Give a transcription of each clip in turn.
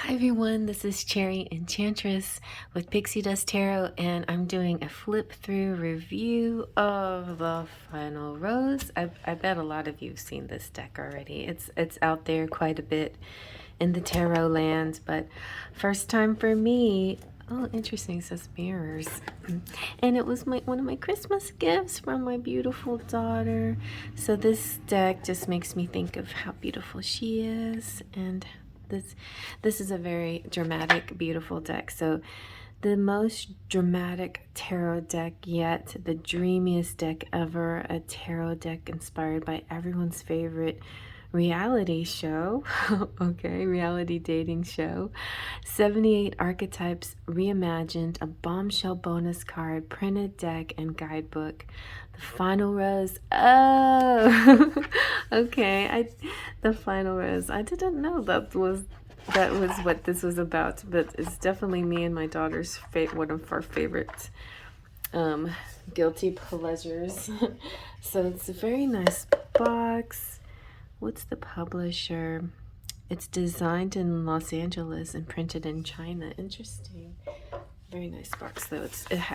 Hi everyone, this is Cherry Enchantress with Pixie Dust Tarot, and I'm doing a flip through review of the final rose. I bet a lot of you have seen this deck already. It's out there quite a bit in the tarot land, but first time for me. Oh, interesting, it says mirrors. And it was one of my Christmas gifts from my beautiful daughter. So this deck just makes me think of how beautiful she is, and this is a very dramatic, beautiful deck. So the most dramatic tarot deck yet, the dreamiest deck ever, a tarot deck inspired by everyone's favorite reality show. Okay, reality dating show. 78 archetypes reimagined, a bombshell bonus card, printed deck, and guidebook. The final rose. Oh, okay. The final rose. I didn't know that was what this was about, but it's definitely me and my daughter's one of our favorite guilty pleasures. So it's a very nice box. What's the publisher? It's designed in Los Angeles and printed in China. Interesting. Very nice box though.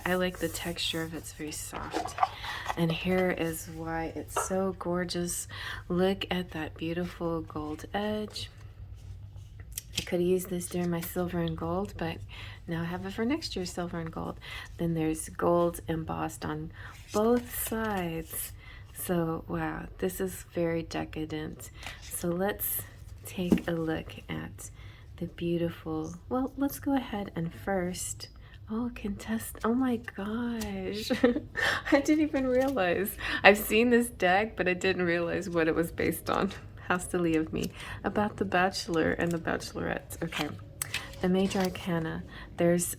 I like the texture of it. It's very soft. And here is why it's so gorgeous. Look at that beautiful gold edge. I could have used this during my silver and gold, but now I have it for next year's silver and gold. Then there's gold embossed on both sides. So wow, this is very decadent. So let's take a look at the beautiful, well, let's go ahead and first, oh, oh my gosh. I didn't even realize. I've seen this deck, but I didn't realize what it was based on. How silly of me. About the Bachelor and the Bachelorette. Okay, the major arcana. There's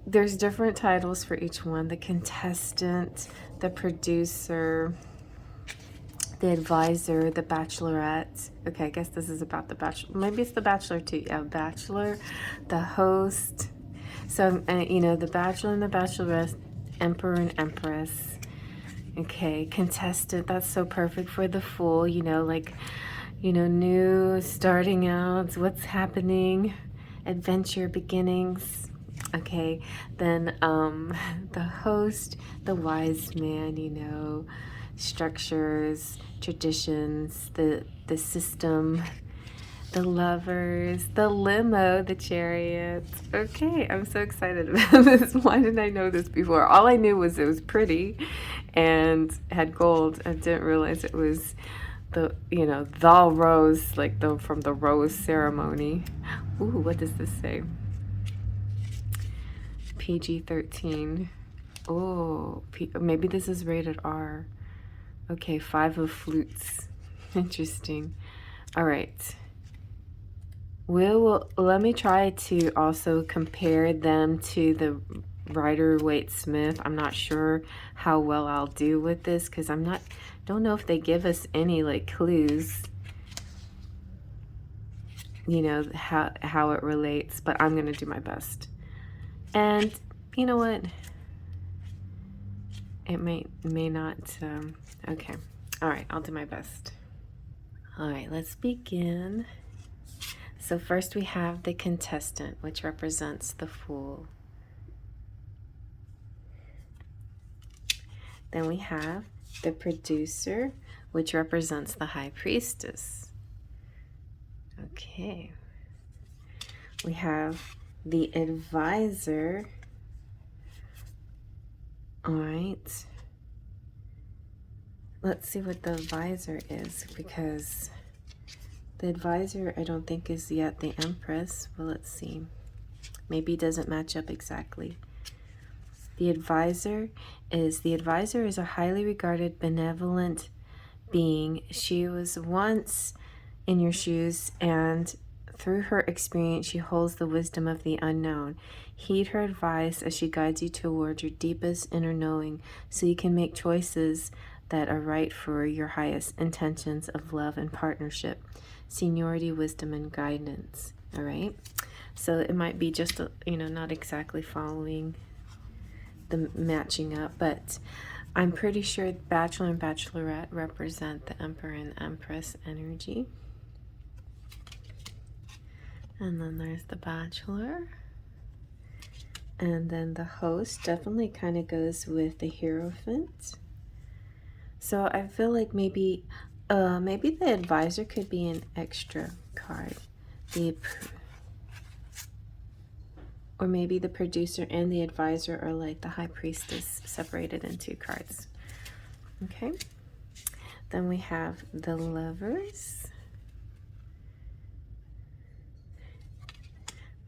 there's different titles for each one. The contestant, the producer, the advisor, the bachelorette. Okay, I guess this is about the bachelor. Maybe it's the bachelor too. Yeah, bachelor, the host. So, you know, the bachelor and the bachelorette, emperor and empress. Okay, contestant, that's so perfect for the fool, you know, like, you know, new, starting out, what's happening, adventure, beginnings. Okay, then the host, the wise man, you know, structures, traditions, the system, the lovers, the limo, the chariot. Okay, I'm so excited about this. Why didn't I know this before? All I knew was it was pretty and had gold. I didn't realize it was the, you know, the rose, like from the rose ceremony. Ooh, what does this say? PG-13. Oh, maybe this is rated R. Okay, 5 of flutes. Interesting. All right. Let me try to also compare them to the Rider-Waite-Smith. I'm not sure how well I'll do with this because don't know if they give us any like clues, you know, how it relates, but I'm gonna do my best. And you know what? It may not. Okay. All right, I'll do my best. All right, let's begin. So first we have the contestant, which represents the fool. Then we have the producer, which represents the high priestess. Okay. We have the advisor. All right. Let's see what the advisor is, because the advisor, I don't think, is yet the Empress. Well, let's see. Maybe it doesn't match up exactly. The advisor is a highly regarded, benevolent being. She was once in your shoes, and through her experience, she holds the wisdom of the unknown. Heed her advice as she guides you toward your deepest inner knowing, so you can make choices that are right for your highest intentions of love and partnership. Seniority, wisdom, and guidance. All right, so it might be just you know, not exactly following the matching up, but I'm pretty sure bachelor and bachelorette represent the emperor and empress energy. And then there's the Bachelor. And then the Host definitely kind of goes with the Hierophant. So I feel like maybe the Advisor could be an extra card. Or maybe the Producer and the Advisor are like the High Priestess separated in 2 cards. Okay. Then we have the Lovers,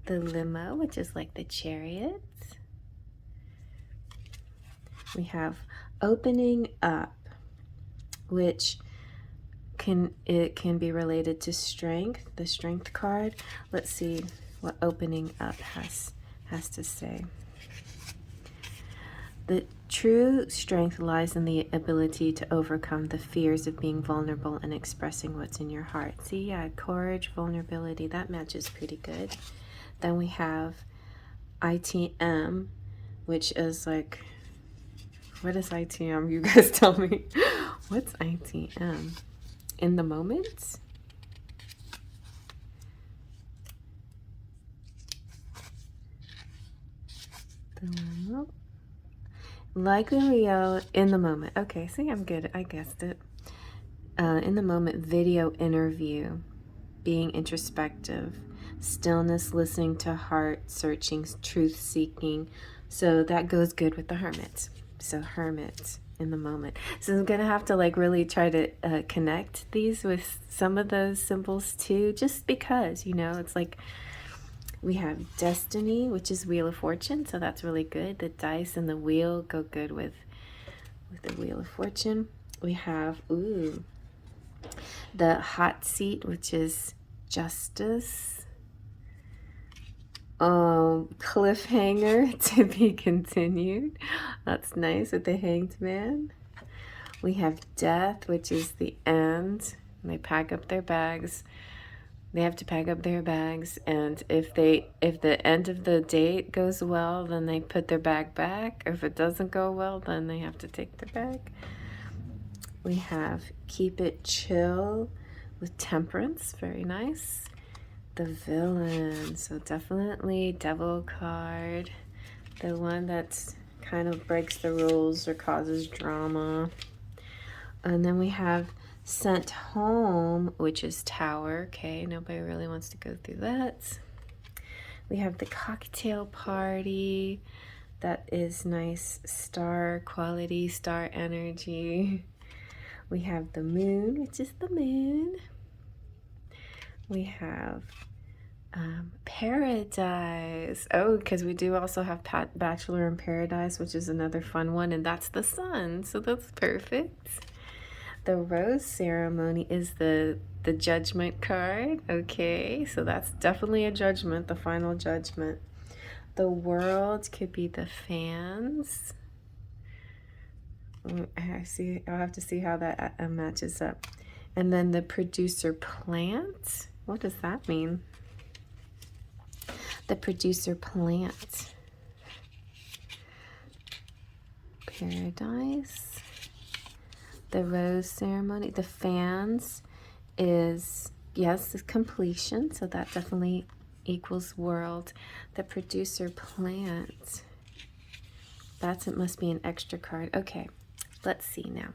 the Limo, which is like the Chariot. We have Opening Up, which can be related to strength, the Strength card. Let's see what Opening Up has to say. The true strength lies in the ability to overcome the fears of being vulnerable and expressing what's in your heart. See, yeah, courage, vulnerability, that matches pretty good. Then we have ITM, which is like, what is ITM? You guys tell me. What's ITM? In the moment? Like Leo, in the moment. Okay, see, I'm good. I guessed it. In the moment, video interview, being introspective, stillness, listening to heart, searching, truth seeking. So that goes good with the Hermit. So Hermit in the moment. So I'm gonna have to like really try to connect these with some of those symbols too, just because, you know, it's like we have Destiny, which is Wheel of Fortune, so that's really good. The dice and the wheel go good with the Wheel of Fortune. We have the Hot Seat, which is Justice. Cliffhanger, to be continued. That's nice with the Hanged Man. We have Death, which is the end. They pack up their bags. They have to pack up their bags, and if the end of the date goes well, then they put their bag back. If it doesn't go well, then they have to take their bag. We have Keep It Chill with Temperance, very nice. The Villain, so definitely Devil card, the one that's kind of breaks the rules or causes drama. And then we have Sent Home, which is Tower. Okay, nobody really wants to go through that. We have the Cocktail Party. That is nice star quality, star energy. We have the Moon, which is the Moon. We have Paradise. Oh, because we do also have Bachelor in Paradise, which is another fun one, and that's the Sun, so that's perfect. The Rose Ceremony is the Judgment card. Okay, so that's definitely a judgment, the final judgment. The World could be the Fans. I'll have to see how that matches up. And then the Producer Plant. What does that mean? The Producer Plant. Paradise. The Rose Ceremony. The Fans is, yes, is completion, so that definitely equals World. The Producer Plant. It must be an extra card. Okay, let's see now.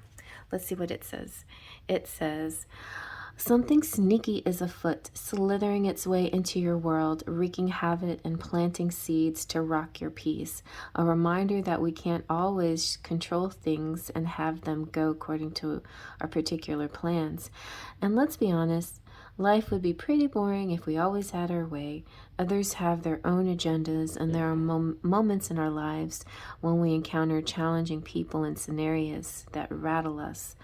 Let's see what it says. It says, something sneaky is afoot, slithering its way into your world, wreaking havoc and planting seeds to rock your peace. A reminder that we can't always control things and have them go according to our particular plans. And let's be honest, life would be pretty boring if we always had our way. Others have their own agendas, and there are moments in our lives when we encounter challenging people and scenarios that rattle us.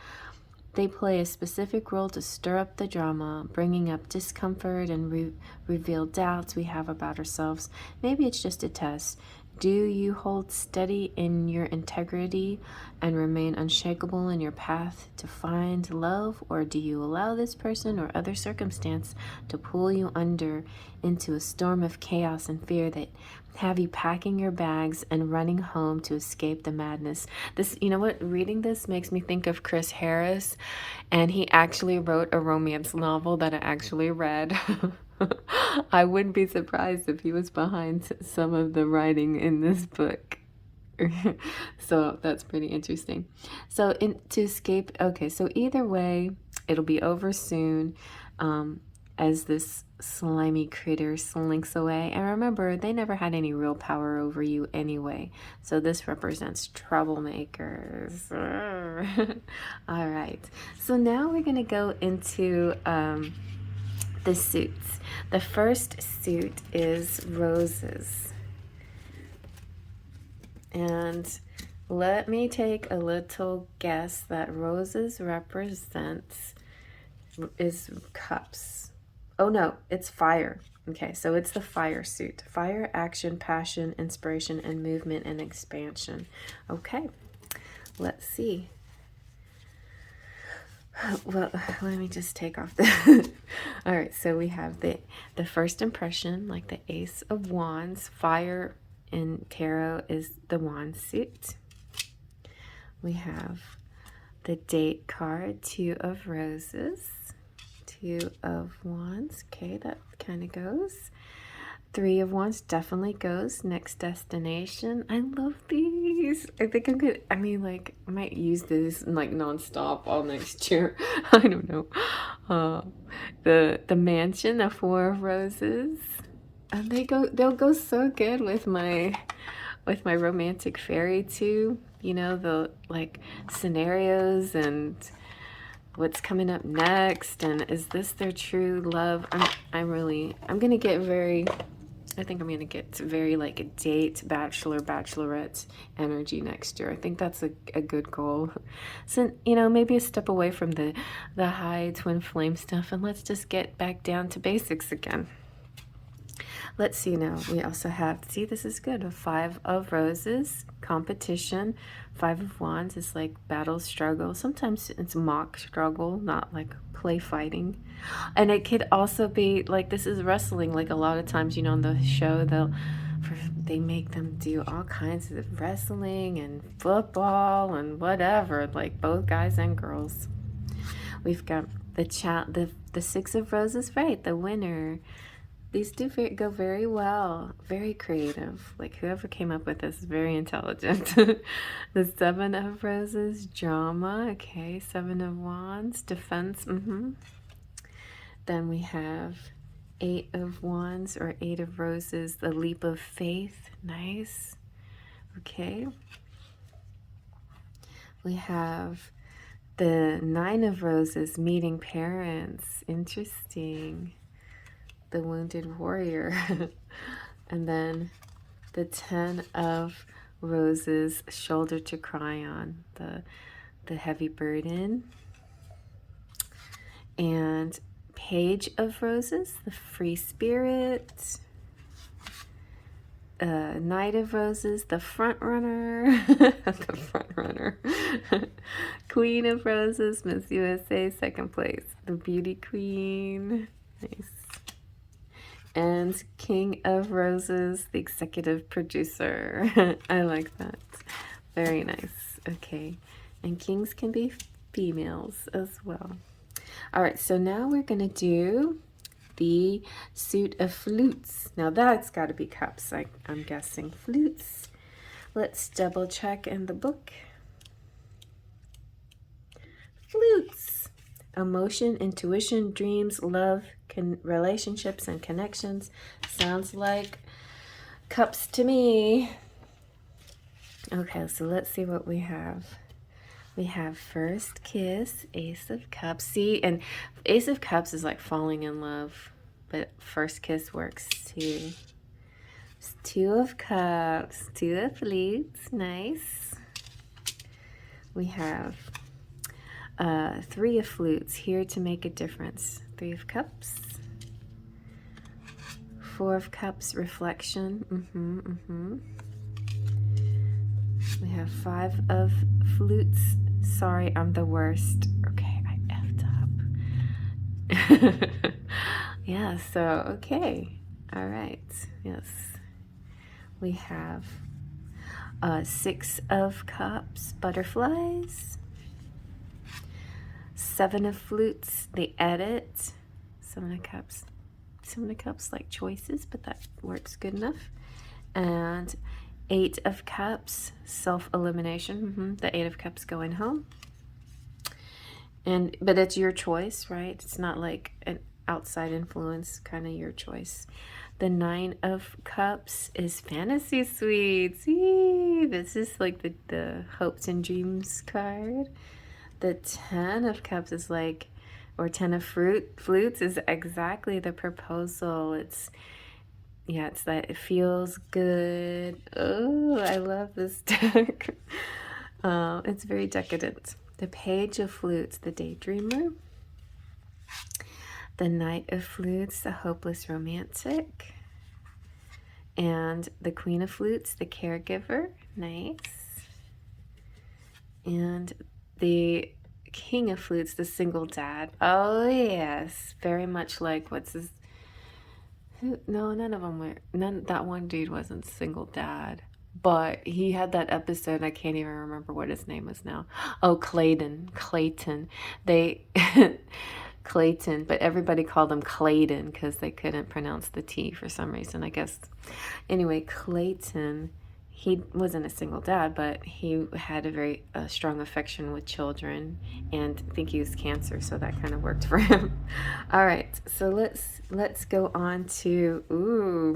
They play a specific role to stir up the drama, bringing up discomfort and reveal doubts we have about ourselves. Maybe it's just a test. Do you hold steady in your integrity and remain unshakable in your path to find love, or do you allow this person or other circumstance to pull you under into a storm of chaos and fear that have you packing your bags and running home to escape the madness? This, you know what, reading this makes me think of Chris Harris, and he actually wrote a romance novel that I actually read. I wouldn't be surprised if he was behind some of the writing in this book. So that's pretty interesting. So to escape, okay, so either way, it'll be over soon, as this slimy critter slinks away. And remember, they never had any real power over you anyway. So this represents troublemakers. All right. So now we're going to go into the suits. The first suit is roses. And let me take a little guess that roses represents is cups. Oh no, it's fire. Okay, so it's the fire suit. Fire, action, passion, inspiration, and movement and expansion. Okay, let's see. Well, let me just take off the... All right, so we have the first impression, like the Ace of Wands. Fire in tarot is the wand suit. We have the date card, Two of Roses, Two of Wands. Okay, that kind of goes. Three of Wands definitely goes. Next destination. I love these. I think I'm good. I mean, like, I might use this like nonstop all next year. I don't know. The mansion, the Four of Roses. And they'll go so good with my romantic fairy too. You know, the like scenarios and what's coming up next, and is this their true love? I'm gonna get very, I think I'm gonna get very like a date, bachelor, bachelorette energy next year. I think that's a good goal. So, you know, maybe a step away from the high twin flame stuff, and let's just get back down to basics again. Let's see now. We also have, see, this is good. A Five of Roses, competition. Five of Wands is like battle, struggle. Sometimes it's mock struggle, not like play fighting. And it could also be like, this is wrestling. Like a lot of times, you know, on the show, they make them do all kinds of wrestling and football and whatever, like both guys and girls. We've got the Six of Roses, right? The winner. These do go very well, very creative. Like whoever came up with this is very intelligent. The Seven of Roses, drama. Okay, Seven of Wands, defense. Then we have Eight of Wands or Eight of Roses, the leap of faith. Nice. Okay. We have the Nine of Roses, meeting parents. Interesting. The wounded warrior. And then the Ten of Roses, shoulder to cry on, the heavy burden. And Page of Roses, the free spirit. Knight of Roses, the front runner. The front runner. Queen of Roses, Miss USA, second place. The beauty queen. Nice. And King of Roses, the executive producer. I like that. Very nice. Okay. And kings can be females as well. All right, so now we're going to do the suit of flutes. Now that's got to be cups, I'm guessing. Flutes. Let's double check in the book. Flutes. Emotion, intuition, dreams, love, relationships, and connections. Sounds like cups to me. Okay, so let's see what we have. We have first kiss, Ace of Cups. See, and Ace of Cups is like falling in love, but first kiss works too. Two of Cups, Two of Flutes, nice. We have Three of Flutes, here to make a difference. Three of Cups. Four of Cups, reflection. We have Five of Flutes. Sorry, I'm the worst. Okay, I effed up. Yeah, so, okay. All right. Yes. We have Six of Cups, butterflies. Seven of Flutes, the edit. Seven of Cups. some of the cups like choices, but that works good enough. And 8 of Cups, self-elimination. The 8 of Cups going home. But it's your choice, right? It's not like an outside influence, kind of your choice. The 9 of Cups is fantasy suites. Yee! This is like the hopes and dreams card. The 10 of Cups is like, or 10 of flutes is exactly the proposal. It's that it feels good. Oh, I love this deck. It's very decadent. The Page of Flutes, the daydreamer. The Knight of Flutes, the hopeless romantic. And the Queen of Flutes, the caregiver. Nice. And the King of Flutes, the single dad. Oh, yes. Very much like, what's his... No, none of them were... That one dude wasn't single dad. But he had that episode, I can't even remember what his name was now. Oh, Clayton. They... Clayton, but everybody called him Clayton because they couldn't pronounce the T for some reason, I guess. Anyway, Clayton, he wasn't a single dad, but he had a very strong affection with children, and I think he was Cancer, so that kind of worked for him. All right, so let's go on to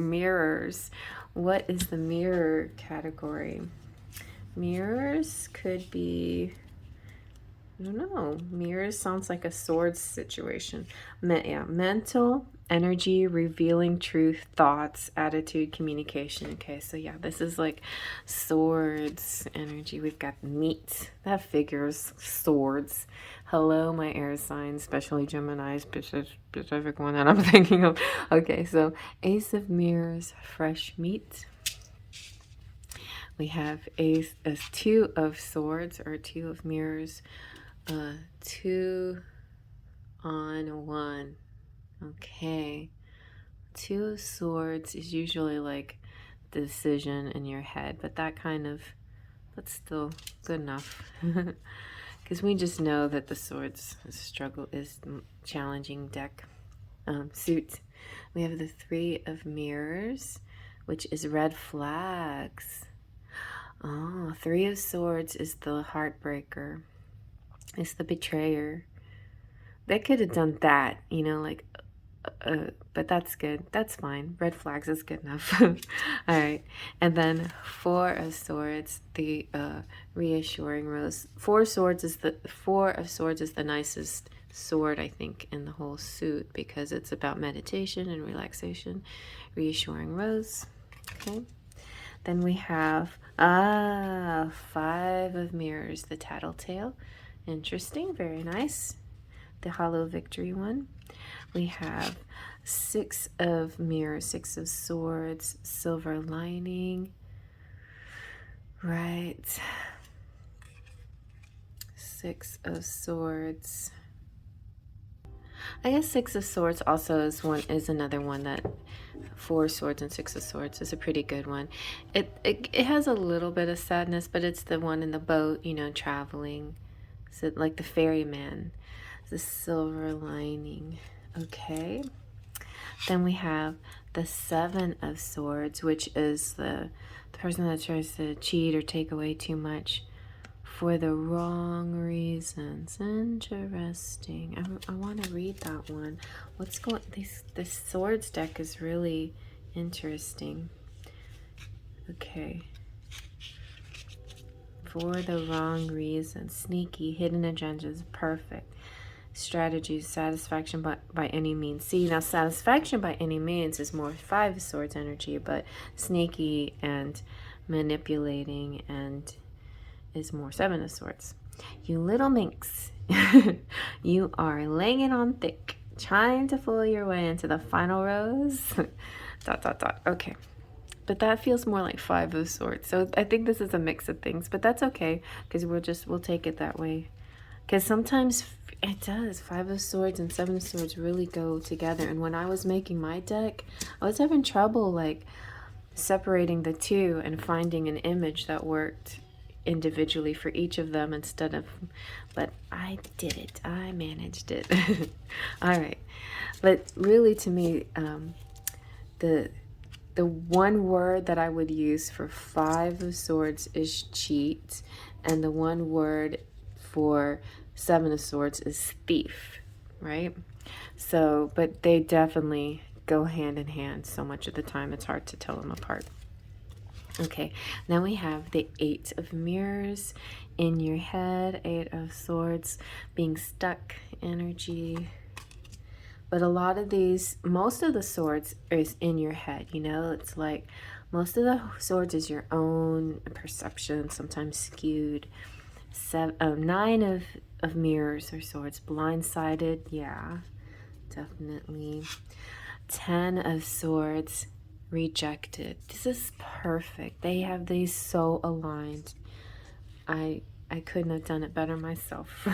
mirrors. What is the mirror category? Mirrors could be... I don't know. Mirrors sounds like a swords situation. Mental, energy, revealing truth, thoughts, attitude, communication. Okay, so yeah, this is like swords energy. We've got meat. That figures swords. Hello, my air signs, especially Gemini, specific one that I'm thinking of. Okay, so Ace of Mirrors, fresh meat. We have Ace as 2 of Swords or 2 of Mirrors. 2 on 1. Okay. 2 of Swords is usually like the decision in your head, but that's still good enough. Because we just know that the Swords struggle is challenging deck. Suit. We have the 3 of Mirrors, which is red flags. Oh, 3 of Swords is the heartbreaker. It's the betrayer. They could have done that, but that's good. That's fine. Red flags is good enough. All right. And then 4 of Swords, the reassuring rose. 4 of Swords is the nicest sword, I think, in the whole suit because it's about meditation and relaxation. Reassuring rose. Okay. Then we have 5 of Mirrors, the tattletale. Interesting, very nice. The hollow victory one. We have 6 of Mirrors, 6 of Swords, silver lining. Right. 6 of Swords. I guess 6 of Swords also is another one that 4 Swords and 6 of Swords is a pretty good one. It has a little bit of sadness, but it's the one in the boat, traveling. So like the ferryman, the silver lining. Okay. Then we have the 7 of Swords, which is the person that tries to cheat or take away too much for the wrong reasons. Interesting. I want to read that one. What's going... This Swords deck is really interesting. Okay. For the wrong reasons. Sneaky, hidden agendas, perfect. Strategies, satisfaction by any means. See, now satisfaction by any means is more 5 of Swords energy, but sneaky and manipulating and is more 7 of Swords. You little minx. You are laying it on thick, trying to fool your way into the final rose. ... Okay. But that feels more like 5 of Swords. So I think this is a mix of things, but that's okay because we'll take it that way. Because sometimes it does. 5 of Swords and 7 of Swords really go together. And when I was making my deck, I was having trouble like separating the two and finding an image that worked individually for each of them but I did it. I managed it. All right. But really, to me, the one word that I would use for Five of Swords is cheat, and the one word for Seven of Swords is thief, right? So, but they definitely go hand in hand so much of the time, it's hard to tell them apart. Okay, now we have the Eight of Mirrors in your head, Eight of Swords being stuck energy. But a lot of these, most of the swords is in your head, you know? It's like most of the swords is your own perception, sometimes skewed. Nine of mirrors or swords, blindsided, yeah, definitely. 10 of swords, rejected. This is perfect. They have these so aligned. I couldn't have done it better myself.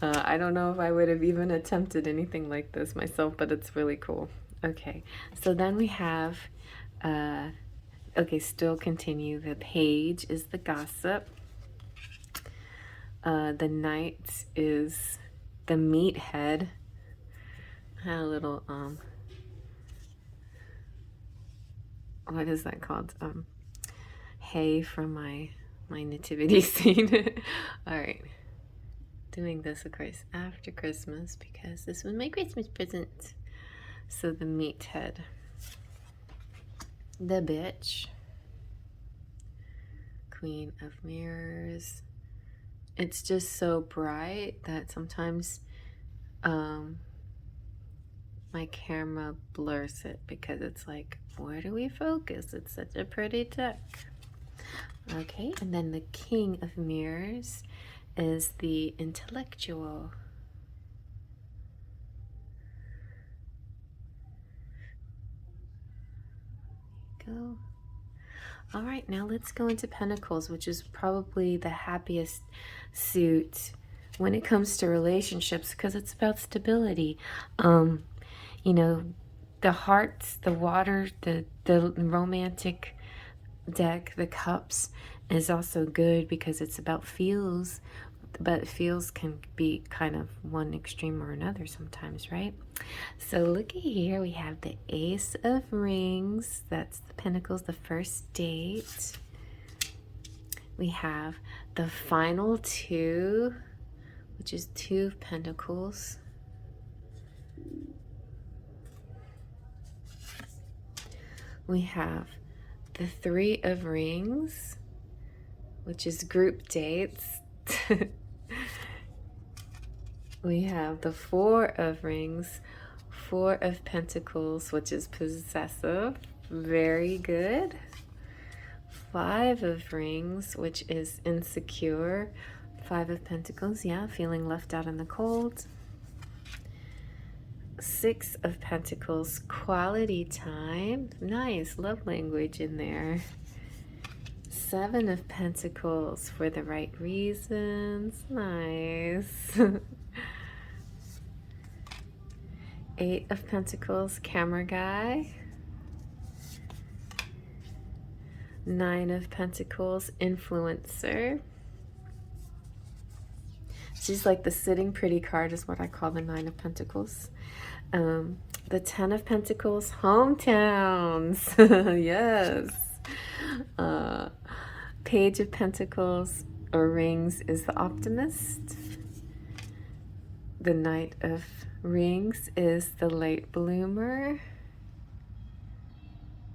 I don't know if I would have even attempted anything like this myself, but it's really cool. Okay, so then we have, okay, still continue. The Page is the gossip. The Knight is the meathead. I had a little, what is that called? Hay from my nativity scene. All right. Doing this, of course, after Christmas because this was my Christmas present. So the meathead, the bitch, Queen of Mirrors. It's just so bright that sometimes my camera blurs it because it's like, where do we focus? It's such a pretty deck. Okay, and then the King of Mirrors is the intellectual. Go. All right, now let's go into Pentacles, which is probably the happiest suit when it comes to relationships because it's about stability. You know, the hearts, the water, the romantic deck, the cups is also good because it's about feels, but feels can be kind of one extreme or another sometimes, right? So looky here, we have the Ace of Rings. That's the Pentacles, the first date. We have the final two, which is Two of Pentacles. We have the Three of Rings, which is group dates. We have the Four of Rings, Four of Pentacles, which is possessive. Very good. Five of Rings, which is insecure. Five of Pentacles, yeah, feeling left out in the cold. Six of Pentacles, quality time. Nice, love language in there. Seven of Pentacles, for the right reasons. Nice. Eight of Pentacles, camera guy. Nine of Pentacles, influencer. She's like the sitting pretty card is what I call the Nine of Pentacles. The Ten of Pentacles, hometowns. Yes. Page of Pentacles or Rings is the optimist. The Knight of Rings is the late bloomer.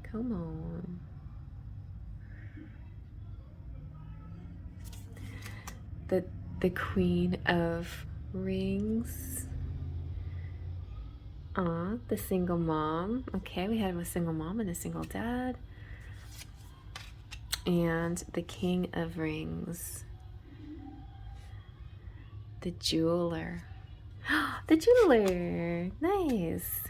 Come on. The Queen of Rings. The single mom. Okay, we have a single mom and a single dad. And the King of Rings. The jeweler. The jeweler. Nice.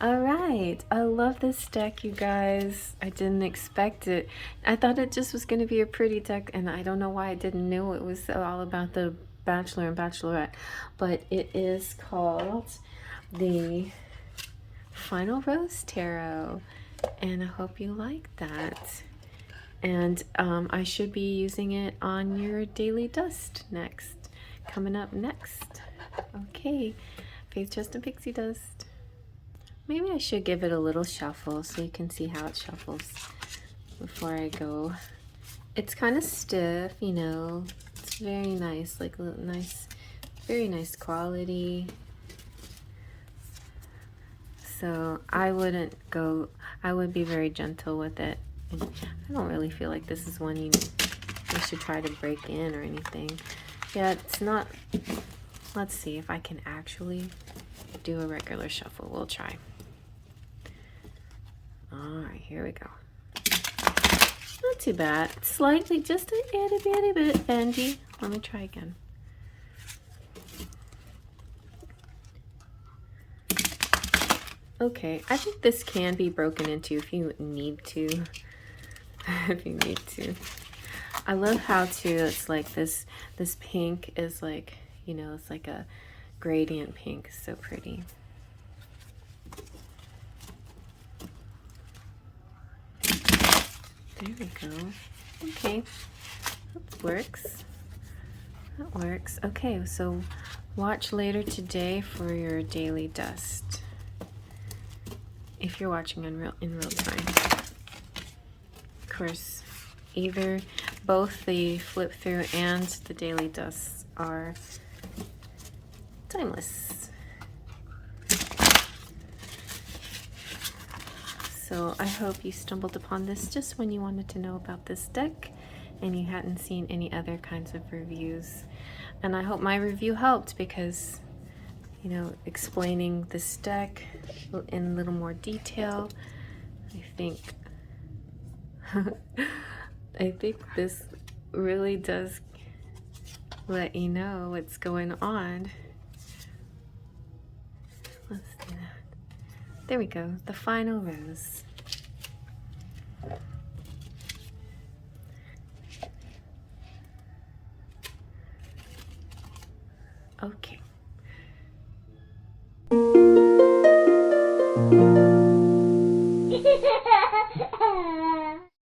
All right. I love this deck, you guys. I didn't expect it. I thought it just was going to be a pretty deck, and I don't know why I didn't know it was all about the Bachelor and Bachelorette. But it is called the Final Rose Tarot, and I hope you like that. And I should be using it on your daily dust next, coming up next. Okay, Faith, Trust, and Pixie Dust. Maybe I should give it a little shuffle so you can see how it shuffles before I go. It's kind of stiff, you know. It's very nice, like nice, very nice quality. So I would be very gentle with it. And I don't really feel like this is one you should try to break in or anything. Yeah, it's not. Let's see if I can actually do a regular shuffle. We'll try. All right, here we go. Not too bad. Slightly, just a itty bit bendy. Let me try again. Okay, I think this can be broken into if you need to. If you need to. I love how too it's like this pink is like, you know, it's like a gradient pink. It's so pretty. There we go. Okay, that works. That works. Okay, so watch later today for your daily dust. If you're watching in real time. Of course, either both the flip through and the daily dusts are timeless. So I hope you stumbled upon this just when you wanted to know about this deck and you hadn't seen any other kinds of reviews. And I hope my review helped because, you know, explaining this deck in a little more detail, I think I think this really does let you know what's going on. Let's do that. There we go, the final rose. Okay.